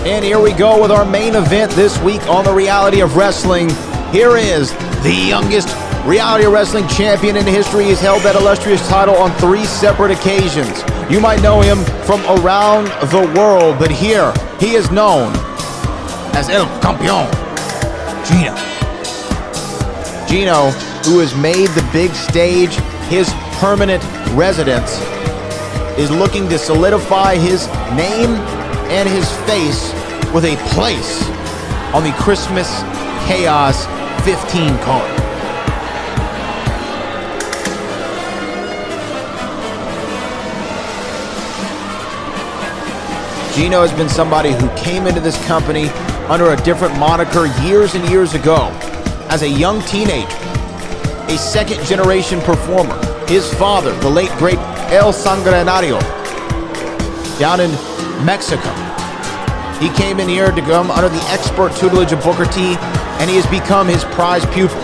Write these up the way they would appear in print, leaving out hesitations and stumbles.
And here we go with our main event this week on the Reality of Wrestling. Here is the youngest Reality of Wrestling champion in history. He's held that illustrious title on 3 separate occasions. You might know him from around the world, but here he is known as El Campeón, Gino. Gino, who has made the big stage his permanent residence, is looking to solidify his name and his face with a place on the Christmas Chaos 15 card. Gino has been somebody who came into this company under a different moniker years and years ago. As a young teenager, a second-generation performer. His father, the late, great El Sanguinario, down in Mexico. He came in here to come under the expert tutelage of Booker T, and he has become his prized pupil.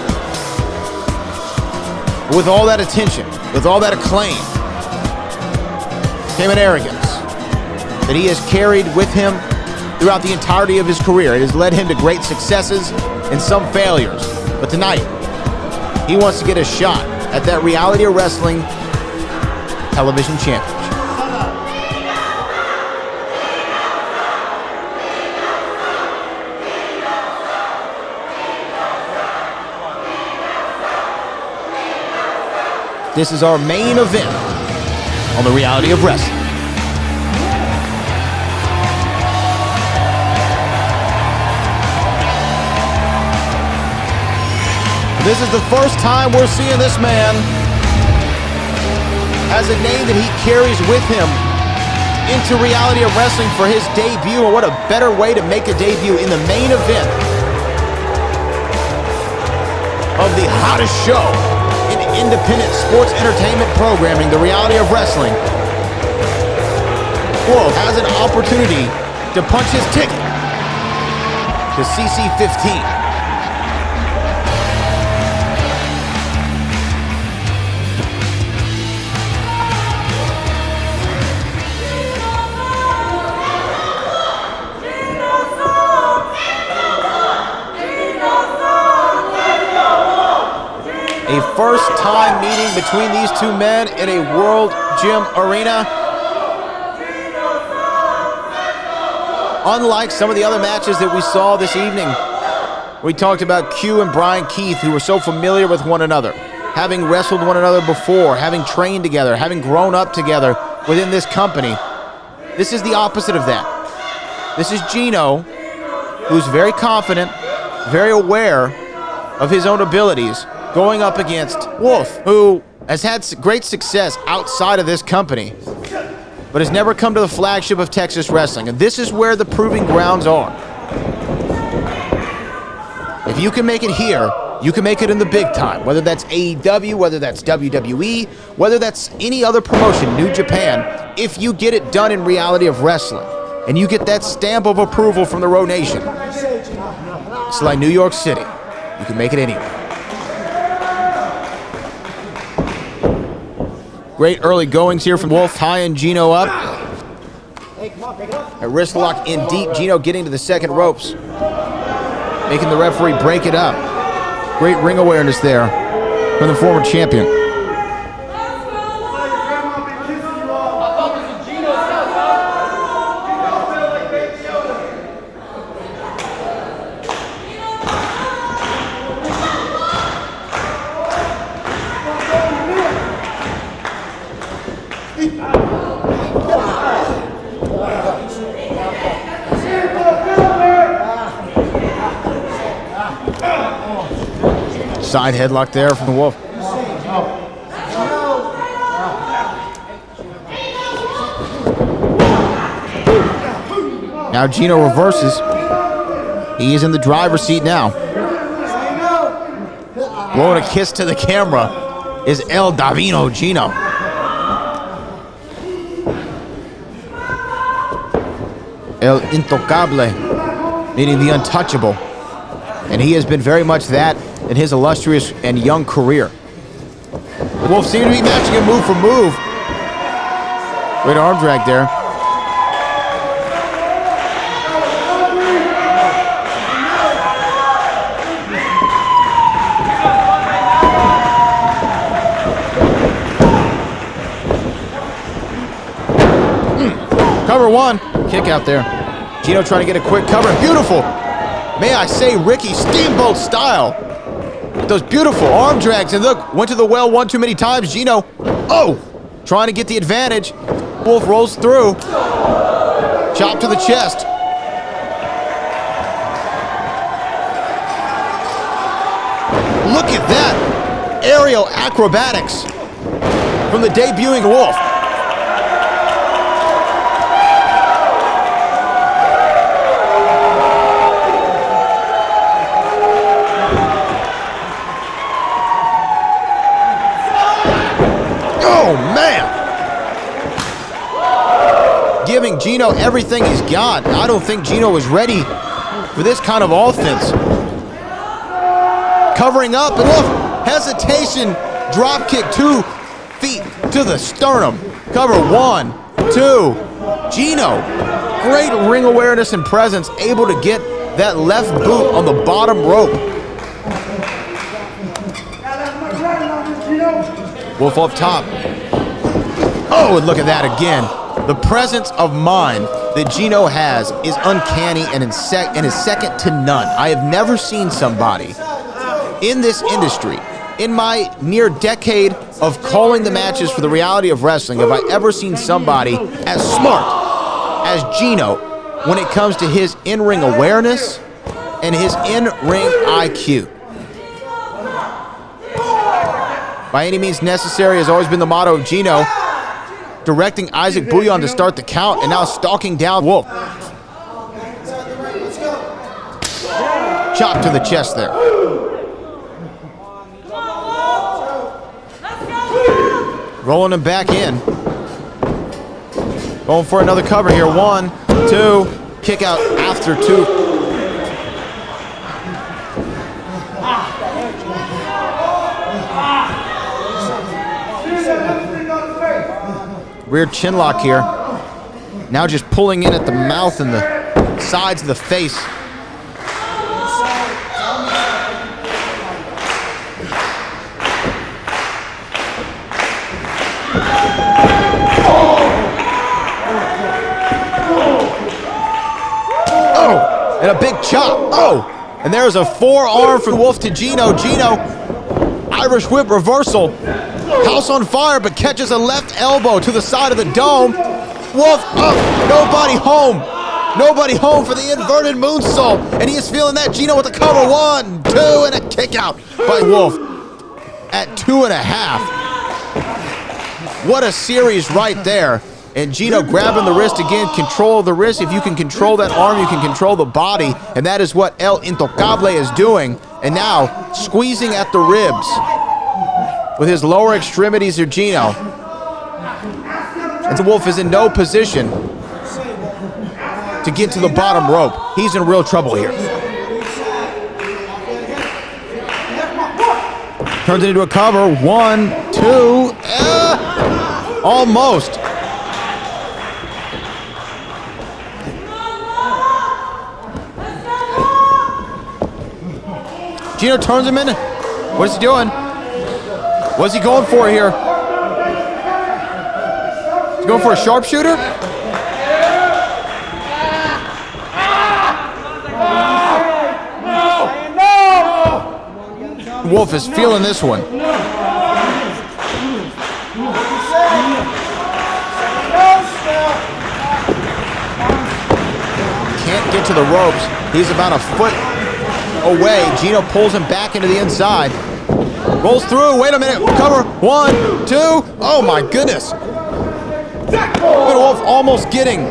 With all that attention, with all that acclaim, came an arrogance that he has carried with him throughout the entirety of his career. It has led him to great successes and some failures. But tonight, he wants to get a shot at that Reality of Wrestling television championship. This is our main event on the Reality of Wrestling. This is the first time we're seeing this man as a name that he carries with him into Reality of Wrestling for his debut. And what a better way to make a debut in the main event of the hottest show in independent sports entertainment programming, the Reality of Wrestling. Wolf has an opportunity to punch his ticket to CC 15. A first-time meeting between these two men in a World Gym Arena. Unlike some of the other matches that we saw this evening, we talked about Q and Brian Keith, who were so familiar with one another, having wrestled one another before, having trained together, having grown up together within this company. This is the opposite of that. This is Gino, who's very confident, very aware of his own abilities, going up against Wolf, who has had great success outside of this company, but has never come to the flagship of Texas wrestling. And this is where the proving grounds are. If you can make it here, you can make it in the big time, whether that's AEW, whether that's WWE, whether that's any other promotion, New Japan. If you get it done in Reality of Wrestling, and you get that stamp of approval from the Road Nation, it's like New York City. You can make it anywhere. Great early goings here from Wolf, tying Gino up. A wrist lock in deep. Gino getting to the second ropes, making the referee break it up. Great ring awareness there from the former champion. Side headlock there from the Wolf. Now Gino reverses. He is in the driver's seat now. Blowing a kiss to the camera is El Davino Gino. El Intocable, meaning the untouchable. And he has been very much that in his illustrious and young career. The Wolf seemed to be matching him move for move. Great arm drag there. Cover one. Kick out there. Gino trying to get a quick cover. Beautiful. May I say Ricky Steamboat style. Those beautiful arm drags. And look, went to the well one too many times. Gino, trying to get the advantage. Wolf rolls through. Chop to the chest. Look at that. Aerial acrobatics from the debuting Wolf. Oh, man. Giving Gino everything he's got. I don't think Gino was ready for this kind of offense. Covering up, and look, hesitation, drop kick, 2 feet to the sternum. Cover 1, 2. Gino, great ring awareness and presence, able to get that left boot on the bottom rope. Wolf up top. Oh, and look at that again. The presence of mind that Gino has is uncanny and is second to none. I have never seen somebody in this industry, in my near decade of calling the matches for the reality of wrestling, have I ever seen somebody as smart as Gino when it comes to his in-ring awareness and his in-ring IQ. By any means necessary has always been the motto of Gino, directing Isaac Bouillon to start the count and now stalking down Wolf. Chop to the chest there. Rolling him back in. Going for another cover here. 1, 2. Kick out after 2. Rear chin lock here. Now just pulling in at the mouth and the sides of the face. And a big chop. And there's a forearm from Wolf to Gino. Gino, Irish whip reversal. House on fire, but catches a left elbow to the side of the dome. Wolf up. Nobody home. Nobody home for the inverted moonsault. And he is feeling that. Gino with the cover. 1, 2, and a kick out by Wolf at 2.5. What a series right there. And Gino grabbing the wrist again, control of the wrist. If you can control that arm, you can control the body. And that is what El Intocable is doing. And now squeezing at the ribs with his lower extremities of Gino. And the Wolf is in no position to get to the bottom rope. He's in real trouble here. Turns it into a cover. 1, 2. Almost. Gino turns him in. What is he doing? What's he going for here? He's going for a sharpshooter? Wolf is feeling this one. Can't get to the ropes. He's about a foot away. Gino pulls him back into the inside. Rolls through. Wait a minute. Cover. 1, 2. Oh my goodness. Wolf almost getting.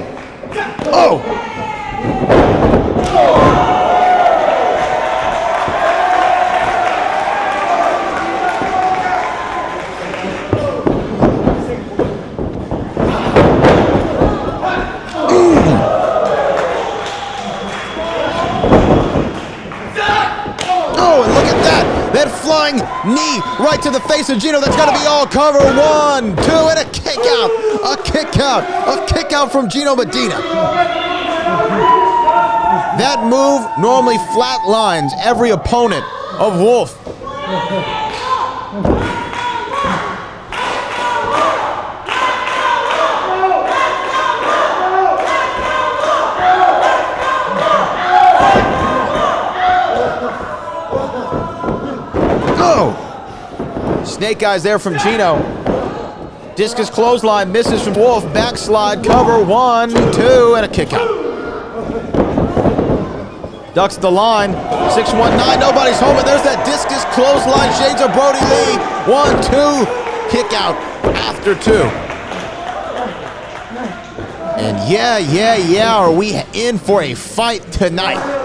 Flying knee right to the face of Gino. That's got to be all cover. 1, 2, and a kick out. A kick out. A kick out from Gino Medina. That move normally flatlines every opponent of Wolf. Snake eyes there from Gino. Discus clothesline, misses from Wolf. Backslide, cover, 1, 2, and a kick out. Ducks the line, 619, nobody's home, and there's that discus clothesline, shades of Brody Lee. 1, 2, kick out after 2. And yeah, are we in for a fight tonight?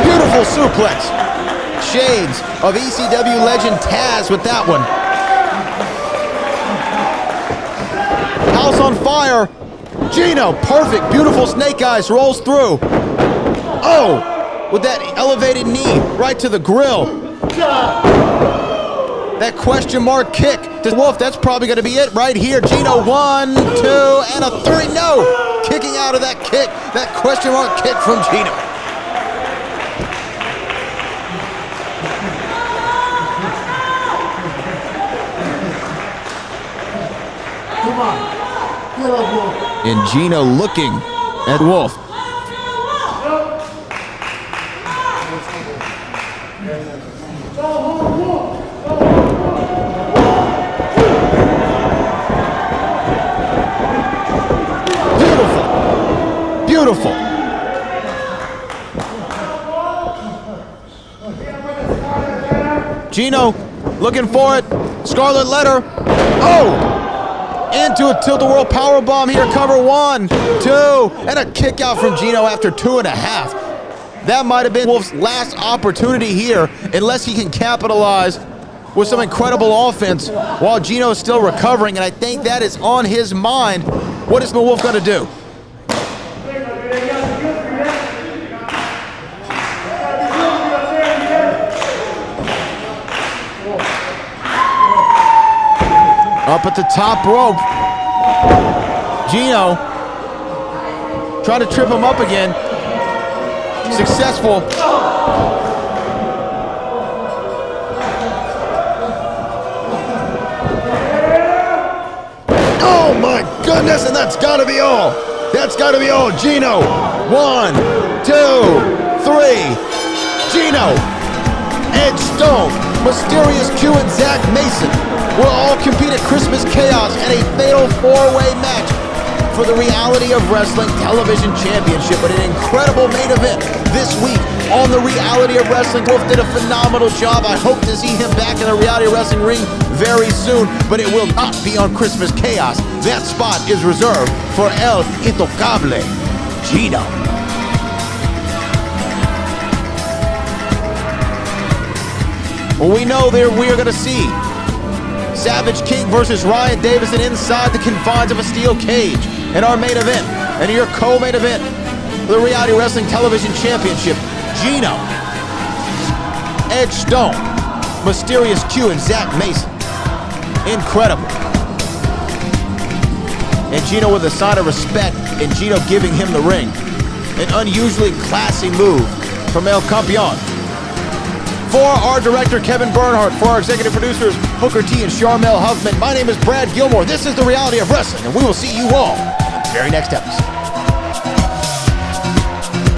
Beautiful suplex. Shades of ECW legend Taz with that one. House on fire. Gino, perfect, beautiful snake eyes, rolls through. Oh, with that elevated knee right to the grill. That question mark kick to Wolf, that's probably going to be it right here. Gino, 1, 2, and a 3. No! Kicking out of that kick, that question mark kick from Gino. Come on. Get up, Wolf. And Gino looking at Wolf. Beautiful. Gino looking for it. Scarlet Letter. Oh! Into a tilt-a-whirl powerbomb here. Cover, 1, 2, and a kick out from Gino after 2.5. That might have been Wolf's last opportunity here, unless he can capitalize with some incredible offense while Gino is still recovering, and I think that is on his mind. What is the Wolf going to do? Up at the top rope. Gino trying to trip him up again. Successful. Oh my goodness, and that's gotta be all. That's gotta be all. Gino, 1, 2, 3. Gino, Edge Stone, Mysterious Q, and Zach Mason will all compete at Christmas Chaos in a fatal 4-way match for the Reality of Wrestling Television Championship. But an incredible main event this week on the Reality of Wrestling. Wolf did a phenomenal job. I hope to see him back in the Reality of Wrestling ring very soon, but it will not be on Christmas Chaos. That spot is reserved for El Intocable, Gino. Well, we know that we are going to see Savage King versus Ryan Davison inside the confines of a steel cage in our main event. And your co-main event for the Reality Wrestling Television Championship, Gino, Edge Stone, Mysterious Q, and Zach Mason. Incredible. And Gino with a sign of respect, and Gino giving him the ring. An unusually classy move from El Campeon. For our director, Kevin Bernhardt, for our executive producers, Hooker T and Sharmell Huffman, my name is Brad Gilmore. This is the Reality of Wrestling, and we will see you all in the very next episode.